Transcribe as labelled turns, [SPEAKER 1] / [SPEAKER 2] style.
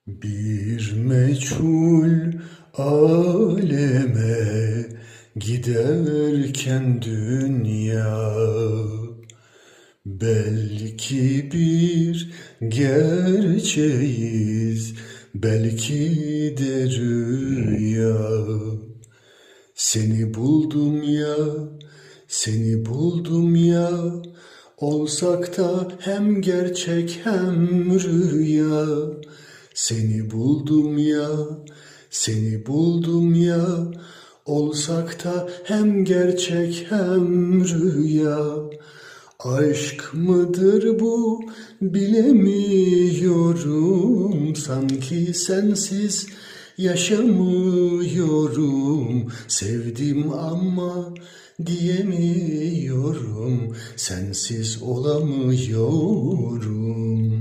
[SPEAKER 1] Bir meçhul aleme giderken dünya, belki bir gerçeğiz, belki de rüya. Seni buldum ya, seni buldum ya, olsak da hem gerçek hem rüya. Seni buldum ya, seni buldum ya, olsak da hem gerçek hem rüya. Aşk mıdır bu bilemiyorum, sanki sensiz yaşamıyorum. Sevdim ama diyemiyorum, sensiz olamıyorum.